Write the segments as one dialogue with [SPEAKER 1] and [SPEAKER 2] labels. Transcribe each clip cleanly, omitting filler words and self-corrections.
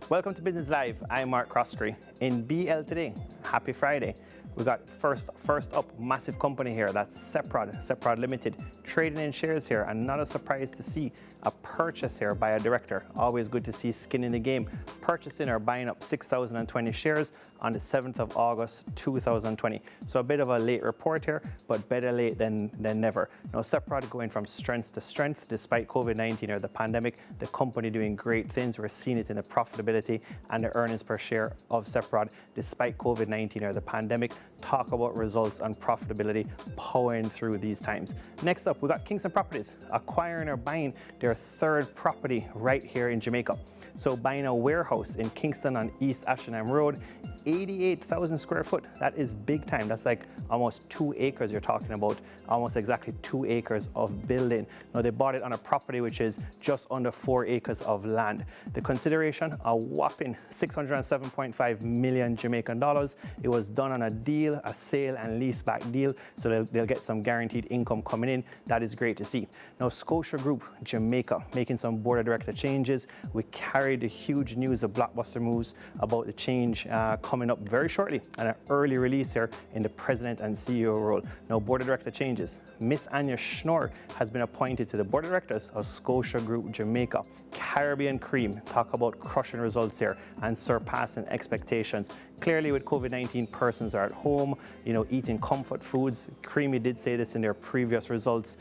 [SPEAKER 1] Welcome to Business Live. I'm Mark Croskery. In BL today, happy Friday. We got first up, massive company here. That's Seprod Limited, trading in shares here, and not a surprise to see a purchase here by a director. Always good to see skin in the game. Purchasing or buying up 6,020 shares on the 7th of August 2020. So a bit of a late report here, but better late than never. Now Seprod going from strength to strength despite COVID-19 or the pandemic. The company doing great things. We're seeing it in the profitability and the earnings per share of Seprod despite COVID-19 or the pandemic. Talk about results and profitability powering through these times. Next up, we got Kingston Properties acquiring or buying their third property right here in Jamaica. So buying a warehouse in Kingston on East Ashenham Road, 88,000 square foot. That is big time. That's like almost 2 acres you're talking about, almost exactly 2 acres of building. Now they bought it on a property which is just under 4 acres of land. The consideration, a whopping 607.5 million Jamaican dollars. It was done on a deal, a sale and leaseback deal, so they'll get some guaranteed income coming in. That is great to see. Now Scotia Group, Jamaica, making some board of director changes. We carried the huge news of blockbuster moves about the change coming up very shortly, and an early release here in the president and CEO role. Now, board of director changes. Miss Anya Schnorr has been appointed to the board of directors of Scotia Group Jamaica. Caribbean Cream, talk about crushing results here and surpassing expectations. Clearly with COVID-19, persons are at home, eating comfort foods. Creamy did say this in their previous results,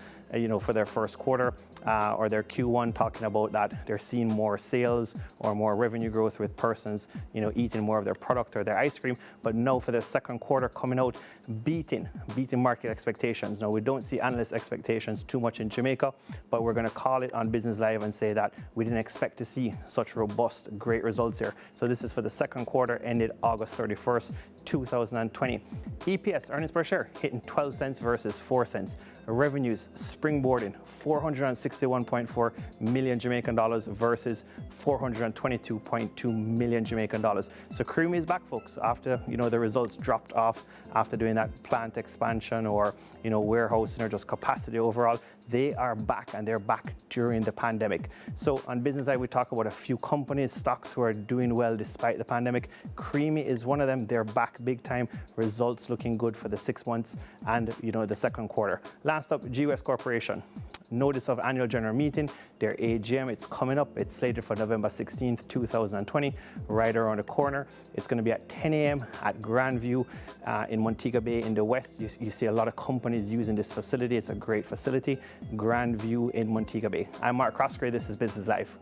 [SPEAKER 1] for their first quarter or their Q1, talking about that they're seeing more sales or more revenue growth with persons, eating more of their product or their ice cream. But now for the second quarter coming out, beating market expectations. Now we don't see analyst expectations too much in Jamaica, but we're going to call it on Business Live and say that we didn't expect to see such robust, great results here. So this is for the second quarter ended August 31st, 2020. EPS, earnings per share, hitting 12 cents versus 4 cents. Revenues springboarding 461.4 million Jamaican dollars versus 422.2 million Jamaican dollars. So Creamy is back, folks, after the results dropped off after doing that plant expansion or warehousing or just capacity overall. They are back, and they're back during the pandemic. So on Business Live, we talk about a few companies, stocks who are doing well despite the pandemic. Creamy is one of them. They're back big time. Results looking good for the 6 months and the second quarter. Last up, GWest Corporation. Notice of annual general meeting, their AGM, it's coming up. It's slated for November 16th, 2020, right around the corner. It's going to be at 10 a.m. at Grandview in Montego Bay in the west. You see a lot of companies using this facility. It's a great facility. Grandview in Montego Bay. I'm Mark Croskery. This is Business Live.